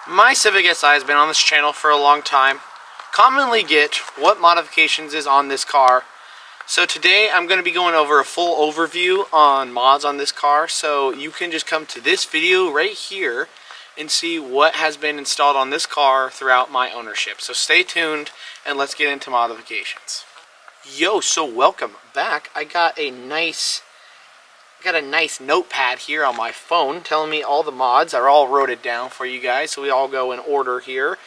My Civic Si has been on this channel for a long time. Commonly get what modifications is on this car. So today I'm going to be going over a full overview on mods on this car, so you can just come to this video right here and see what has been installed on this car throughout my ownership. So stay tuned and let's get into modifications. Yo, so welcome back. I got a nice notepad here on my phone telling me all the mods are all wrote down for you guys, so we all go in order here.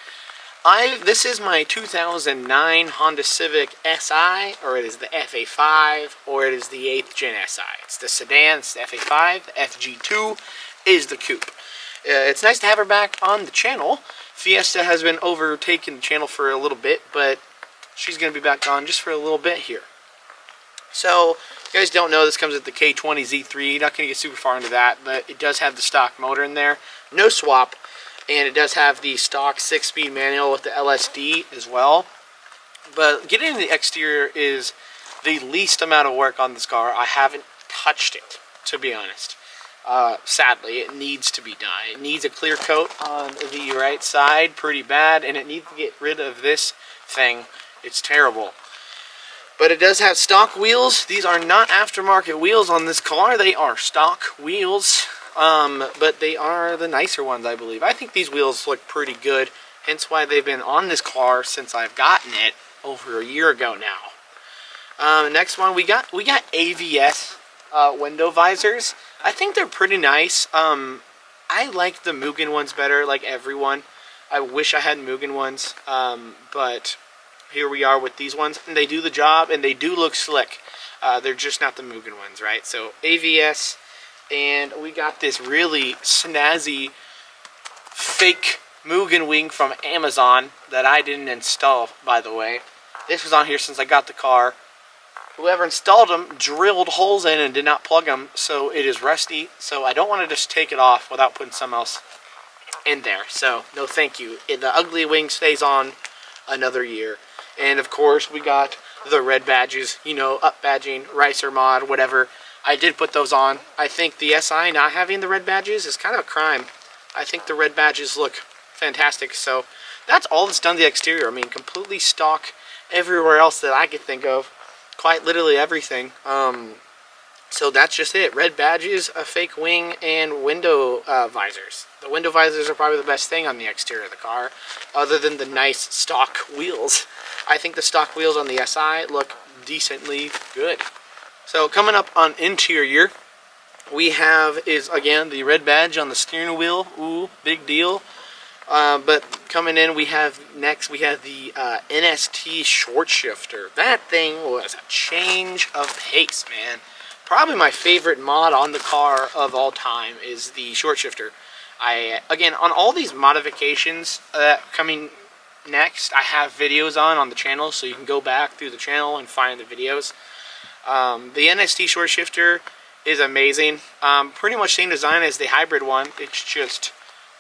This is my 2009 Honda Civic Si, or it is the fa5, or it is the 8th gen Si. It's the sedan, it's the fa5, the FG2 is the coupe. It's nice to have her back on the channel. Fiesta has been overtaking the channel for a little bit, but she's going to be back on just for a little bit here. So, if you guys don't know, this comes with the k20 Z3. Not going to get super far into that, but it does have the stock motor in there. No swap. And it does have the stock 6-speed manual with the LSD as well. But getting into the exterior is the least amount of work on this car. I haven't touched it, to be honest. Sadly, it needs to be done. It needs a clear coat on the right side, pretty bad, and it needs to get rid of this thing. It's terrible. But it does have stock wheels. These are not aftermarket wheels on this car. They are stock wheels. But they are the nicer ones, I believe. I think these wheels look pretty good. Hence why they've been on this car since I've gotten it over a year ago now. Next one, we got AVS window visors. I think they're pretty nice. I like the Mugen ones better, like everyone. I wish I had Mugen ones, but here we are with these ones, and they do the job, and they do look slick. They're just not the Mugen ones, right? So AVS, and we got this really snazzy fake Mugen wing from Amazon that I didn't install, by the way. This was on here since I got the car. Whoever installed them drilled holes in and did not plug them, so it is rusty. So I don't want to just take it off without putting something else in there. So no thank you. The ugly wing stays on another year. And of course we got the red badges, you know, up badging, Ricer mod, whatever. I did put those on. I think the SI not having the red badges is kind of a crime. I think the red badges look fantastic. So that's all that's done to the exterior. I mean, completely stock everywhere else that I could think of. Quite literally everything. So that's just it. Red badges, a fake wing, and window visors. The window visors are probably the best thing on the exterior of the car, other than the nice stock wheels. I think the stock wheels on the SI look decently good. So coming up on interior, we have again the red badge on the steering wheel. Ooh, big deal. But coming in, we have the NST short shifter. That thing was a change of pace, man. Probably my favorite mod on the car of all time is the short shifter. Again, on all these modifications coming next, I have videos on the channel, so you can go back through the channel and find the videos. The NST short shifter is amazing. Pretty much same design as the hybrid one. It's just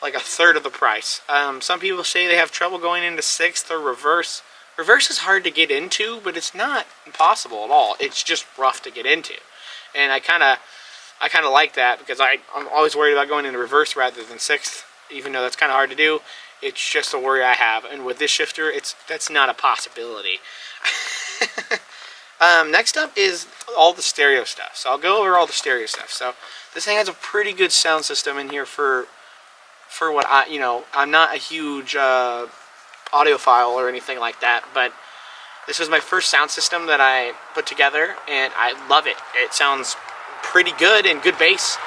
like a third of the price. Some people say they have trouble going into 6th or reverse. Reverse is hard to get into, but it's not impossible at all. It's just rough to get into. And I kind of like that, because I'm always worried about going into reverse rather than 6th, even though that's kind of hard to do. It's just a worry I have. And with this shifter, that's not a possibility. Next up is all the stereo stuff. So I'll go over all the stereo stuff. So this thing has a pretty good sound system in here for what I'm not a huge audiophile or anything like that, but this was my first sound system that I put together, and I love it. It sounds pretty good and good bass.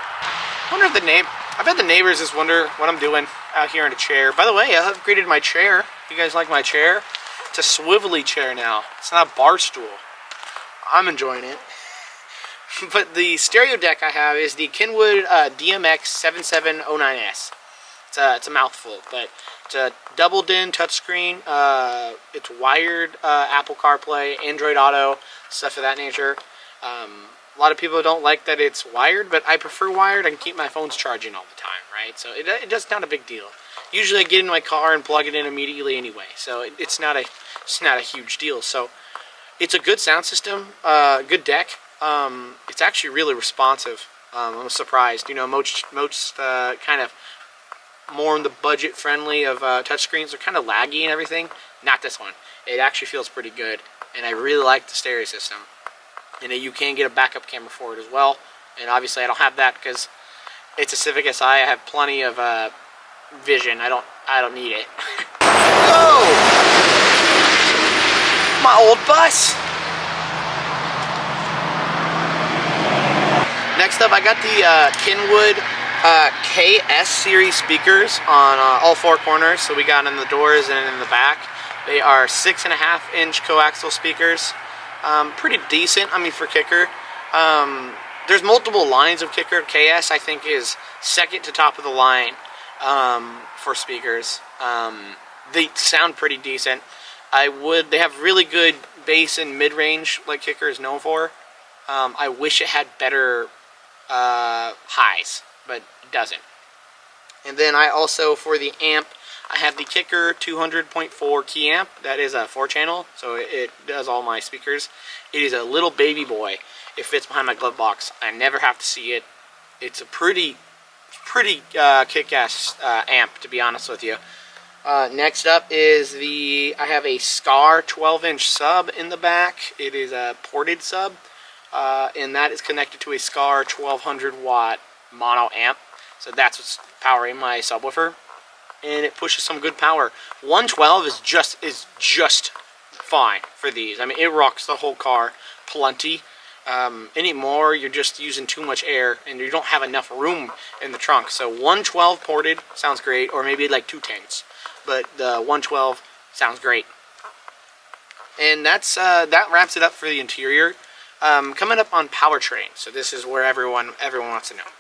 I bet the neighbors just wonder what I'm doing out here in a chair. By the way, I upgraded my chair. You guys like my chair? It's a swivelly chair now. It's not a bar stool. I'm enjoying it. But the stereo deck I have is the Kenwood DMX 7709S. It's a mouthful, but it's a double DIN touchscreen. It's wired Apple CarPlay, Android Auto, stuff of that nature. A lot of people don't like that it's wired, but I prefer wired. I can keep my phones charging all the time, right? So it's not a big deal. Usually I get in my car and plug it in immediately anyway, so it's not a huge deal. So it's a good sound system, good deck. It's actually really responsive. I'm surprised. You know, most kind of more in the budget friendly of touchscreens. They're kind of laggy and everything. Not this one. It actually feels pretty good, and I really like the stereo system. And you can get a backup camera for it as well. And obviously I don't have that because it's a Civic Si. I have plenty of vision. I don't need it. Whoa! My old bus. Next up, I got the Kenwood KS series speakers on all four corners. So we got in the doors and in the back. They are 6.5-inch coaxial speakers. Pretty decent, I mean, for kicker. There's multiple lines of kicker. KS, I think, is second to top of the line for speakers. They sound pretty decent. They have really good bass and mid-range, like kicker is known for. I wish it had better highs, but it doesn't. And then I also, for the amp, I have the Kicker 200.4 key amp. That is a 4-channel, so it does all my speakers. It is a little baby boy. It fits behind my glove box. I never have to see it. It's a pretty kick-ass amp, to be honest with you. Next up is I have a Scar 12-inch sub in the back. It is a ported sub, and that is connected to a Scar 1200-watt mono amp. So that's what's powering my subwoofer. And it pushes some good power. 112 is just fine for these. I mean, it rocks the whole car plenty. Anymore, you're just using too much air, and you don't have enough room in the trunk. So 112 ported sounds great, or maybe like 210s. But the 112 sounds great. And that wraps it up for the interior. Coming up on Powertrain. So this is where everyone wants to know.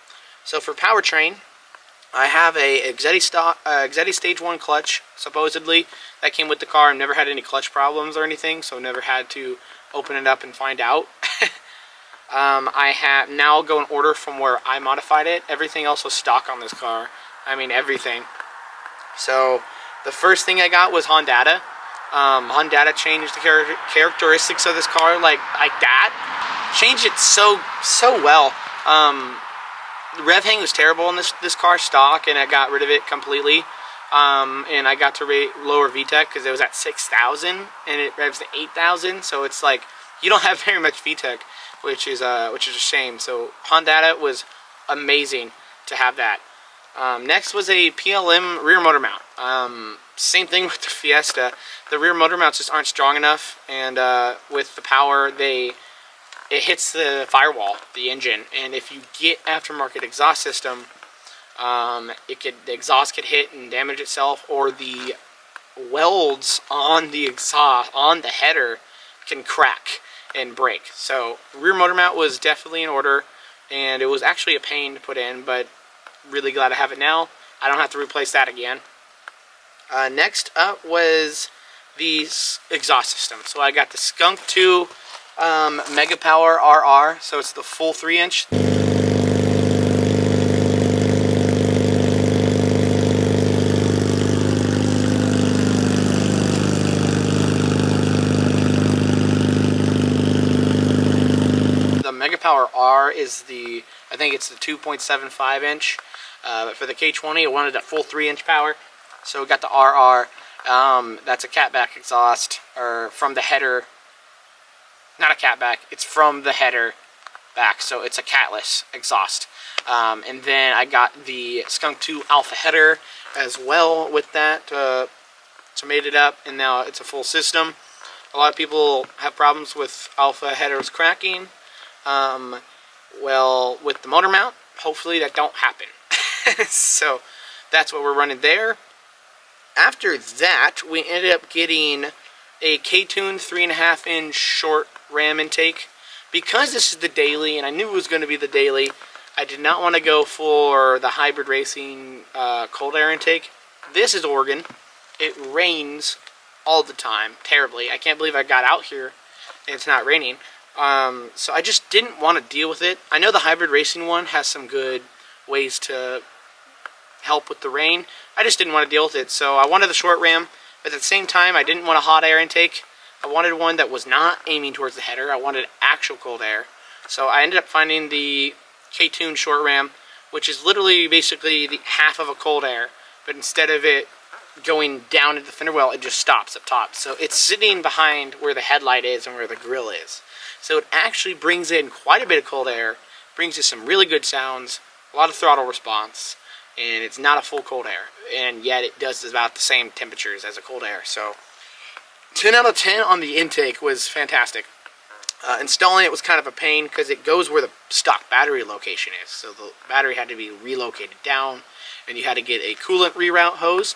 So for Powertrain, I have a Exetti Stage 1 clutch, supposedly, that came with the car. I've never had any clutch problems or anything, so never had to open it up and find out. I have now go in order from where I modified it. Everything else was stock on this car. I mean, everything. So the first thing I got was Honda. Honda changed the characteristics of this car like that. Changed it so well. The rev hang was terrible in this car stock, and I got rid of it completely. And I got to lower VTEC because it was at 6,000, and it revs to 8,000. So it's like you don't have very much VTEC, which is a shame. So Honda was amazing to have that. Next was a PLM rear motor mount. Same thing with the Fiesta. The rear motor mounts just aren't strong enough, and with the power, it hits the firewall, the engine, and if you get aftermarket exhaust system, the exhaust could hit and damage itself, or the welds on the exhaust, on the header, can crack and break. So rear motor mount was definitely in order, and it was actually a pain to put in, but really glad to have it now. I don't have to replace that again. Next up was the exhaust system. So I got the Skunk 2 Mega Power RR, so it's the full 3-inch. The Mega Power R is I think it's the 2.75-inch. But for the K20, I wanted a full 3-inch power, so we got the RR. That's a catback exhaust, or from the header. Not a catback, it's from the header back, so it's a catless exhaust. And then I got the Skunk 2 Alpha header as well with that to mate it up, and now it's a full system. A lot of people have problems with Alpha headers cracking. Well, with the motor mount, hopefully that don't happen. So that's what we're running there. After that, we ended up getting a K-Tune 3.5-inch short ram intake. Because this is the daily, and I knew it was going to be the daily, I did not want to go for the hybrid racing cold air intake. This is Oregon. It rains all the time, terribly. I can't believe I got out here and it's not raining. So I just didn't want to deal with it. I know the hybrid racing one has some good ways to help with the rain. I just didn't want to deal with it. So I wanted the short ram, but at the same time, I didn't want a hot air intake. I wanted one that was not aiming towards the header. I wanted actual cold air. So I ended up finding the K-Tune short ram, which is literally basically the half of a cold air. but instead of it going down into the fender well, it just stops up top. So it's sitting behind where the headlight is and where the grill is. So it actually brings in quite a bit of cold air, brings you some really good sounds, a lot of throttle response, and it's not a full cold air. And yet it does about the same temperatures as a cold air. So 10 out of 10 on the intake was fantastic. Installing it was kind of a pain because it goes where the stock battery location is. So the battery had to be relocated down, and you had to get a coolant reroute hose.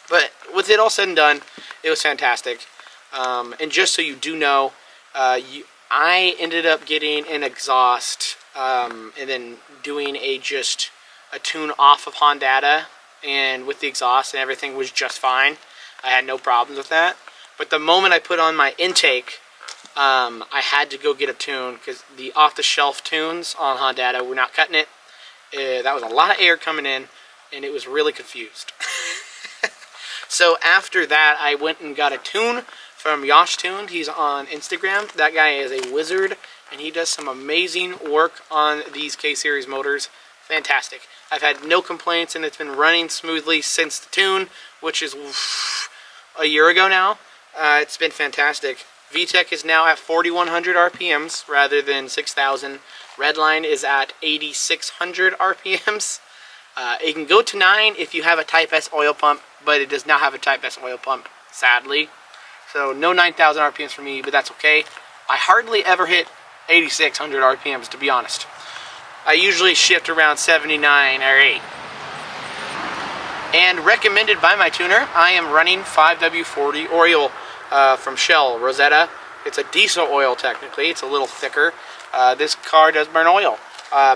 But with it all said and done, it was fantastic. And just so you do know, I ended up getting an exhaust and then doing just a tune off of Honda, and with the exhaust and everything was just fine. I had no problems with that. But the moment I put on my intake, I had to go get a tune because the off-the-shelf tunes on Honda were not cutting it. That was a lot of air coming in, and it was really confused. So after that, I went and got a tune from youre. He's on Instagram. That guy is a wizard, and he does some amazing work on these K-Series motors. Fantastic. I've had no complaints, and it's been running smoothly since the tune, which is a year ago now. It's been fantastic. VTEC is now at 4,100 RPMs rather than 6,000. Redline is at 8,600 RPMs. It can go to 9 if you have a Type S oil pump, but it does not have a Type S oil pump, sadly. So no 9,000 RPMs for me, but that's okay. I hardly ever hit 8,600 RPMs, to be honest. I usually shift around 79 or 8. And recommended by my tuner, I am running 5W40 oil from Shell, Rosetta. It's a diesel oil technically, it's a little thicker. This car does burn oil.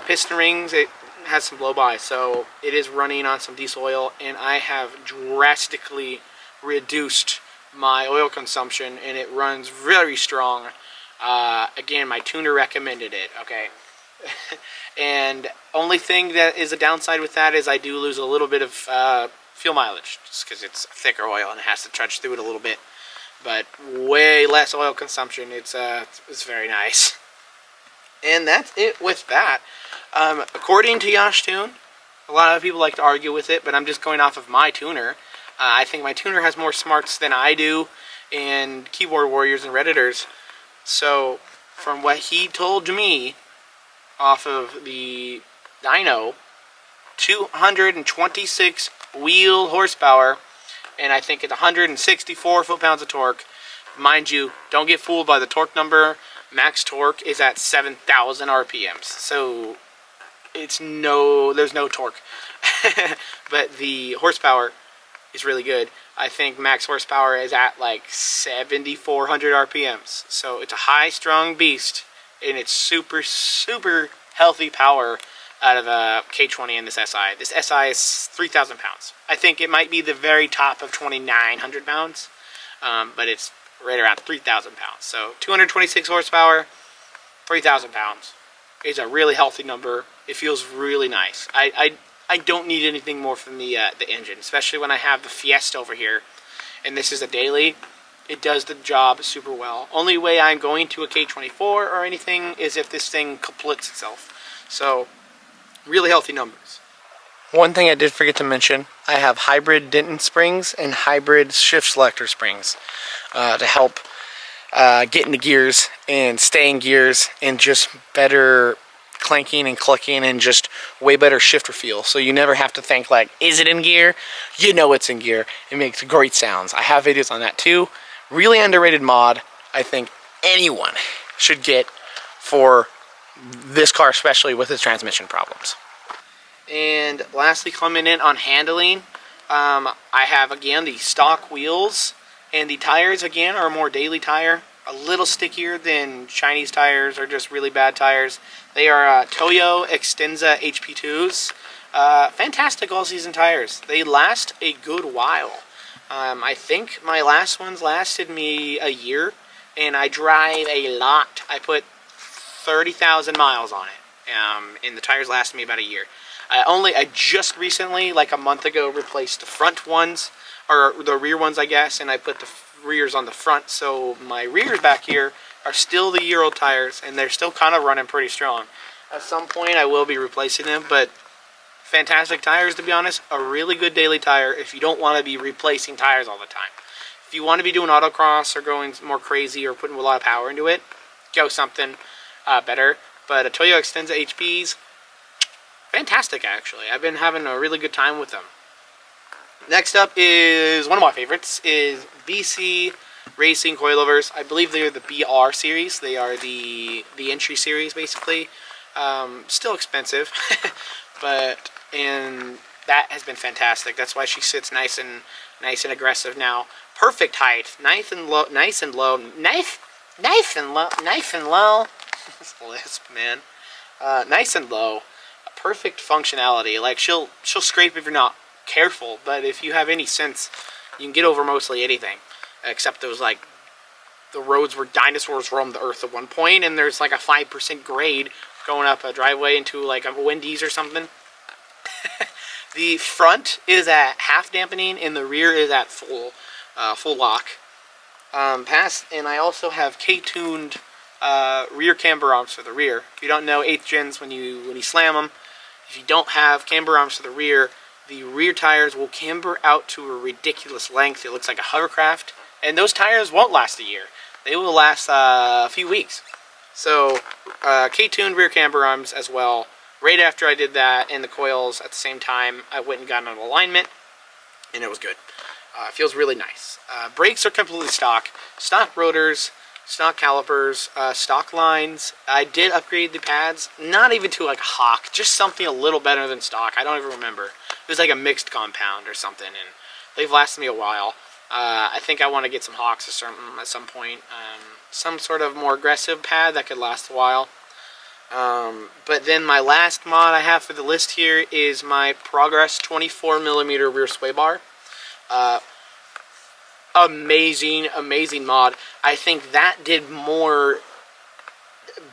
Piston rings, it has some blow-by, so it is running on some diesel oil, and I have drastically reduced my oil consumption, and it runs very strong. Again, my tuner recommended it, okay? And only thing that is a downside with that is I do lose a little bit of fuel mileage, just because it's thicker oil and it has to trudge through it a little bit. But way less oil consumption. It's very nice. And that's it with that. According to youre, a lot of people like to argue with it, but I'm just going off of my tuner. I think my tuner has more smarts than I do, and keyboard warriors and redditors. So from what he told me off of the dyno, 226 wheel horsepower, and I think it's 164 foot-pounds of torque. Mind you, don't get fooled by the torque number. Max torque is at 7,000 RPMs, so there's no torque. But the horsepower is really good. I think max horsepower is at like 7,400 RPMs. So it's a high-strung beast, and it's super, super healthy power out of a K20 in this SI. This SI is 3,000 pounds. I think it might be the very top of 2,900 pounds, but it's right around 3,000 pounds. So 226 horsepower, 3,000 pounds is a really healthy number. It feels really nice. I don't need anything more from the engine, especially when I have the Fiesta over here, and this is a daily. It does the job super well. Only way I'm going to a K24 or anything is if this thing kaplits itself. So really healthy numbers. One thing I did forget to mention, I have hybrid Denton springs and hybrid shift selector springs to help get into gears and stay in gears, and just better clanking and clicking, and just way better shifter feel. So you never have to think like, is it in gear? You know it's in gear. It makes great sounds. I have videos on that too. Really underrated mod. I think anyone should get for this car, especially with its transmission problems. And lastly, coming in on handling, I have again the stock wheels, and the tires again are a more daily tire, a little stickier than Chinese tires or just really bad tires. They are Toyo Extensa HP2s. Fantastic all-season tires. They last a good while. I think my last ones lasted me a year, and I drive a lot. I put 30,000 miles on it, and the tires lasted me about a year. I just recently, like a month ago, replaced the front ones, or the rear ones, I guess, and I put the rears on the front, so my rears back here are still the year-old tires, and they're still kind of running pretty strong. At some point, I will be replacing them, but fantastic tires, to be honest. A really good daily tire if you don't want to be replacing tires all the time. If you want to be doing autocross or going more crazy or putting a lot of power into it, go something better. But a Toyo Extensa HPs, fantastic actually. I've been having a really good time with them. Next up is one of my favorites, is BC Racing Coilovers. I believe they're the BR series. They are the entry series, basically. Still expensive, and that has been fantastic. That's why she sits nice and aggressive now. Perfect height, nice and low. Lisp, man. Nice and low. Perfect functionality. Like she'll scrape if you're not careful, but if you have any sense, you can get over mostly anything, except those like the roads where dinosaurs roamed the earth at one point, and there's like a 5% grade going up a driveway into like a Wendy's or something. The front is at half dampening, and the rear is at full lock. And I also have K-tuned rear camber arms for the rear. If you don't know, 8th gens, when you slam them, if you don't have camber arms for the rear tires will camber out to a ridiculous length. It looks like a hovercraft, and those tires won't last a year. They will last a few weeks. So K-tuned rear camber arms as well. Right after I did that and the coils at the same time, I went and got an alignment, and it was good. It feels really nice. Brakes are completely stock rotors, stock calipers, stock lines. I did upgrade the pads, not even to like a Hawk, just something a little better than stock. I don't even remember. It was like a mixed compound or something, and they've lasted me a while. I think I want to get some Hawks at some point. Some sort of more aggressive pad that could last a while. But then my last mod I have for the list here is my Progress 24mm rear sway bar. Amazing mod. I think that did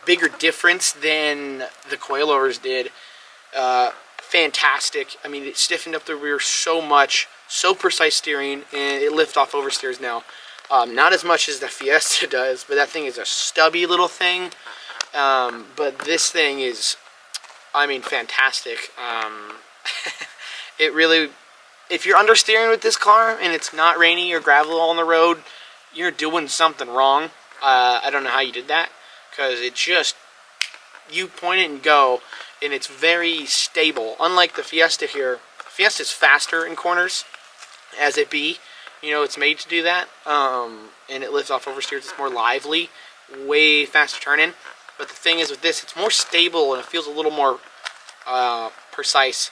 bigger difference than the coilovers did. Fantastic. I mean, it stiffened up the rear so much, so precise steering, and it lift off oversteers now. Not as much as the Fiesta does, but that thing is a stubby little thing. But this thing is, I mean, fantastic. It really, if you're understeering with this car and it's not rainy or gravel on the road, you're doing something wrong. I don't know how you did that, because it just, you point it and go, and it's very stable. Unlike the Fiesta here, Fiesta's faster in corners, as it be. You know, it's made to do that, and it lifts off oversteers. It's more lively, way faster turning. But the thing is with this, it's more stable and it feels a little more precise.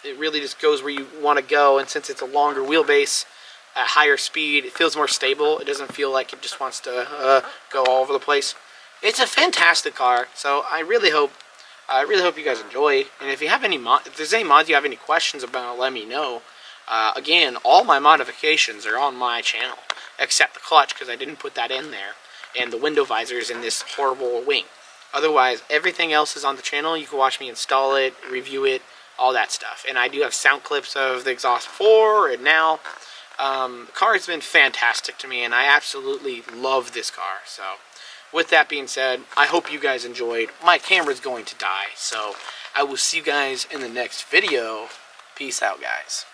It really just goes where you want to go, and since it's a longer wheelbase at higher speed, it feels more stable. It doesn't feel like it just wants to go all over the place. It's a fantastic car, so I really hope you guys enjoy. And if you have if there's any mods you have any questions about, let me know. Again, all my modifications are on my channel, except the clutch, because I didn't put that in there, and the window visors in this horrible wing. Otherwise, everything else is on the channel. You can watch me install it, review it, all that stuff. And I do have sound clips of the exhaust before and now. The car has been fantastic to me, and I absolutely love this car. So, with that being said, I hope you guys enjoyed. My camera's going to die, so I will see you guys in the next video. Peace out, guys.